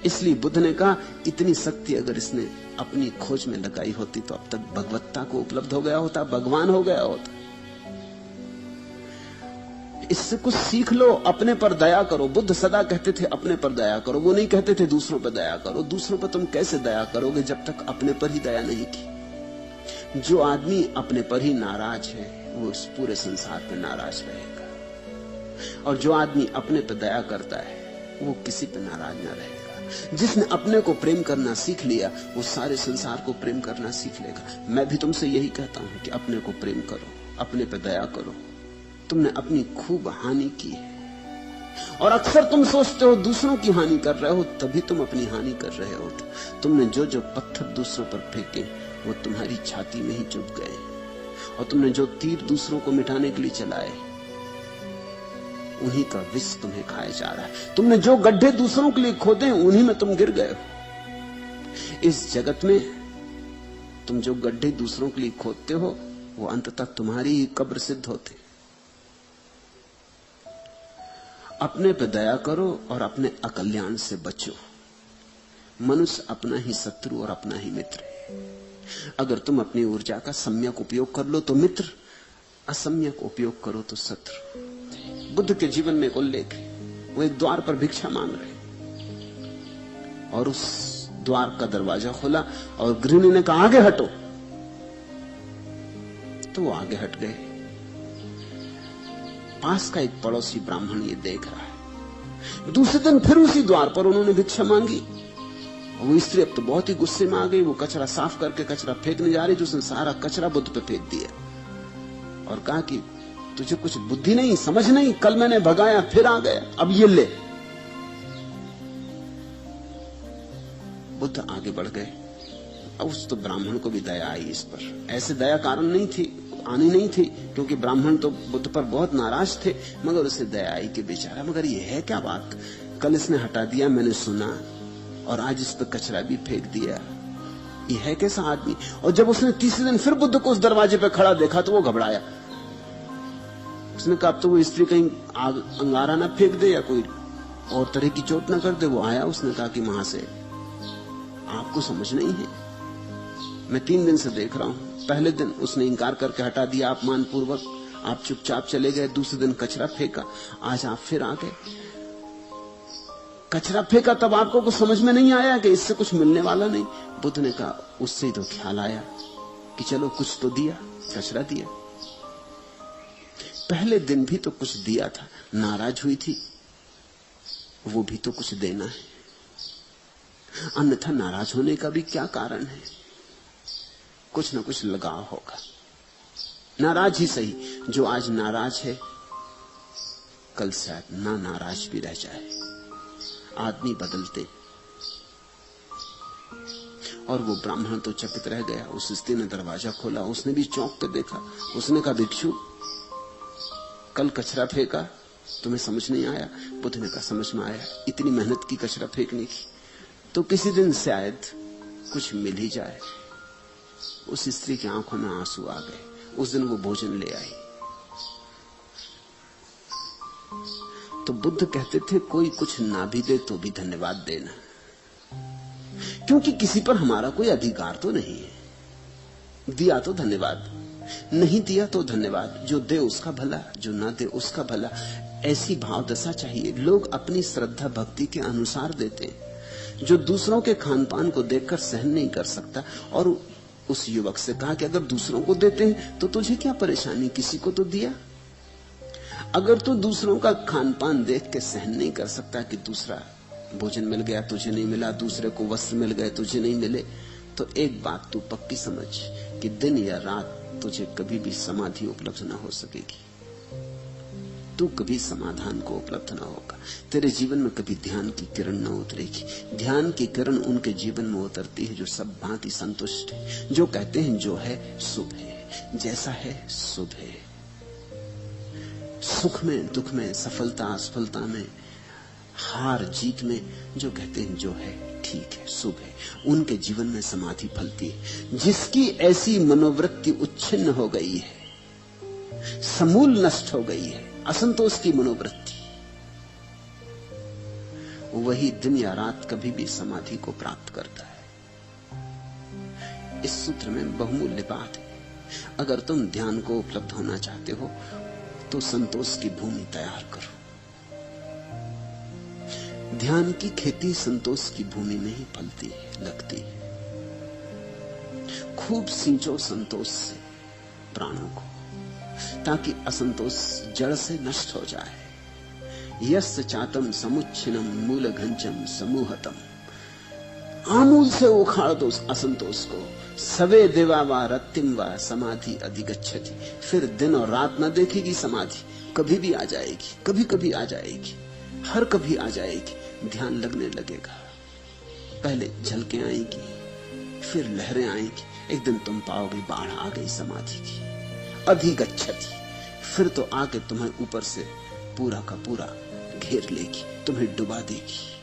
इसलिए बुद्ध ने कहा, इतनी शक्ति अगर इसने अपनी खोज में लगाई होती तो अब तक भगवत्ता को उपलब्ध हो गया होता, भगवान हो गया होता। इससे कुछ सीख लो, अपने पर दया करो। बुद्ध सदा कहते थे अपने पर दया करो, वो नहीं कहते थे दूसरों पर दया करो। दूसरों पर तुम कैसे दया करोगे जब तक अपने पर ही दया नहीं की। जो आदमी अपने पर ही नाराज है वो इस पूरे संसार पर नाराज रहेगा, और जो आदमी अपने पर दया करता है वो किसी पर नाराज ना रहेगा। जिसने अपने को प्रेम करना सीख लिया वो सारे संसार को प्रेम करना सीख लेगा। मैं भी तुमसे यही कहता हूं कि अपने को प्रेम करो, अपने पर दया करो। तुमने अपनी खूब हानि की है, और अक्सर तुम सोचते हो दूसरों की हानि कर रहे हो, तभी तुम अपनी हानि कर रहे हो। तुमने जो जो पत्थर दूसरों पर फेंके वो तुम्हारी छाती में ही चुभ गए, और तुमने जो तीर दूसरों को मिटाने के लिए चलाए उन्हीं का विष तुम्हें खाया जा रहा है। तुमने जो गड्ढे दूसरों के लिए खोदे उन्हीं में तुम गिर गए हो। इस जगत में तुम जो गड्ढे दूसरों के लिए खोदते हो वो अंततः तुम्हारी ही कब्र सिद्ध होते। अपने पे दया करो और अपने अकल्याण से बचो। मनुष्य अपना ही शत्रु और अपना ही मित्र है। अगर तुम अपनी ऊर्जा का सम्यक उपयोग कर लो तो मित्र, असम्यक उपयोग करो तो शत्रु। बुद्ध के जीवन में एक उल्लेख है, वो एक द्वार पर भिक्षा मांग रहे और उस द्वार का दरवाजा खुला और गृहिणी ने कहा आगे हटो, तो वो आगे हट गए। पास का एक पड़ोसी ब्राह्मण ये देख रहा है। दूसरे दिन फिर उसी द्वार पर उन्होंने भिक्षा मांगी। वो स्त्री अब तो बहुत ही गुस्से में आ गई। वो कचरा साफ करके कचरा फेंकने जा रही, जो उसने सारा कचरा बुद्ध पे फेंक दिया और कहा कि तुझे कुछ बुद्धि नहीं, समझ नहीं, कल मैंने भगाया फिर आ गया, अब ये ले। बुद्ध आगे बढ़ गए। अब उस तो ब्राह्मण को भी दया आई इस पर। ऐसे दया कारण नहीं थी, आनी नहीं थी, क्योंकि ब्राह्मण तो बुद्ध पर बहुत नाराज थे, मगर उसे दया आई कि बेचारा, मगर ये है क्या बात, कल इसने हटा दिया मैंने सुना, और आज इस पर कचरा भी फेंक दिया, ये है कैसा आदमी। और जब उसने तीसरे दिन फिर बुद्ध को उस दरवाजे पर खड़ा देखा तो वो घबराया। उसने कहा अब तो वो स्त्री कहीं आग अंगारा ना फेंक दे या कोई और तरह की चोट ना कर दे। वो आया, उसने कहा कि वहां से आपको समझ नहीं है, मैं 3 दिन से देख रहा हूं। पहले दिन उसने इंकार करके हटा दिया अपमान पूर्वक, आप चुपचाप चले गए। दूसरे दिन कचरा फेंका, आज आप फिर आ गए। कचरा फेंका तब आपको कुछ समझ में नहीं आया कि इससे कुछ मिलने वाला नहीं। बुद्ध ने कहा उससे ही तो ख्याल आया कि चलो कुछ तो दिया, कचरा दिया। पहले दिन भी तो कुछ दिया था, नाराज हुई थी, वो भी तो कुछ देना है, अन्यथा नाराज होने का भी क्या कारण है। कुछ ना कुछ लगाव होगा। नाराज ही सही, जो आज नाराज है कल शायद ना नाराज भी रह जाए। आदमी बदलते। और वो ब्राह्मण तो चकित रह गया। उस स्त्री ने दरवाजा खोला, उसने भी चौंक कर देखा। उसने कहा भिक्षु कल कचरा फेंका, तुम्हें समझ नहीं आया? बुद्ध ने कहा समझ में आया, इतनी मेहनत की कचरा फेंकने की, तो किसी दिन शायद कुछ मिल ही जाए। उस स्त्री की आंखों में आंसू आ गए। उस दिन वो भोजन ले आई। तो बुद्ध कहते थे कोई कुछ ना भी दे तो भी धन्यवाद देना, क्योंकि किसी पर हमारा कोई अधिकार तो नहीं है। दिया तो धन्यवाद, नहीं दिया तो धन्यवाद। जो दे उसका भला, जो ना दे उसका भला। ऐसी भाव दशा चाहिए। लोग अपनी श्रद्धा भक्ति के अनुसार देते हैं। जो दूसरों के खान पान को देखकर सहन नहीं कर सकता, और उस युवक से कहा कि अगर दूसरों को देते हैं तो तुझे क्या परेशानी, किसी को तो दिया। अगर तू दूसरों का खान पान देख के सहन नहीं कर सकता कि दूसरा भोजन मिल गया तुझे नहीं मिला, दूसरे को वस्त्र मिल गए तुझे नहीं मिले, तो एक बात तू पक्की समझ कि दिन या रात तुझे कभी भी समाधि उपलब्ध ना हो सकेगी। तू कभी समाधान को उपलब्ध ना होगा। तेरे जीवन में कभी ध्यान की किरण न उतरेगी। ध्यान की किरण उनके जीवन में उतरती है जो सब भांति संतुष्ट है, जो कहते हैं जो है शुभ है, जैसा है शुभ है। सुख में दुख में, सफलता असफलता में, हार जीत में, जो कहते हैं जो है ठीक है शुभ है, उनके जीवन में समाधि फलती है। जिसकी ऐसी मनोवृत्ति उच्छिन्न हो गई है, समूल नष्ट हो गई है, असंतोष की मनोवृत्ति, वही दिन या रात कभी भी समाधि को प्राप्त करता है। इस सूत्र में बहुमूल्य बात है। अगर तुम ध्यान को उपलब्ध होना चाहते हो तो संतोष की भूमि तैयार करो। ध्यान की खेती संतोष की भूमि में ही फलती है, लगती है। खूब सींचो संतोष से प्राणों को, ताकि असंतोष जड़ से नष्ट हो जाए। यस्य चातम समुच्छिन्नम मूल घंचम समूहतम, आमूल से उखाड़ दो असंतोष को। सवे देवा वा रत्तिम वा समाधि अधिगच्छति, फिर दिन और रात न देखेगी समाधि, कभी भी आ जाएगी, कभी कभी आ जाएगी, हर कभी आ जाएगी। ध्यान लगने लगेगा, पहले झलकें आएंगी, फिर लहरें आएंगी। एक दिन तुम पाओगे बाढ़ आ गई समाधि की। अधिगच्छति, फिर तो आके तुम्हें ऊपर से पूरा का पूरा घेर लेगी, तुम्हें डुबा देगी।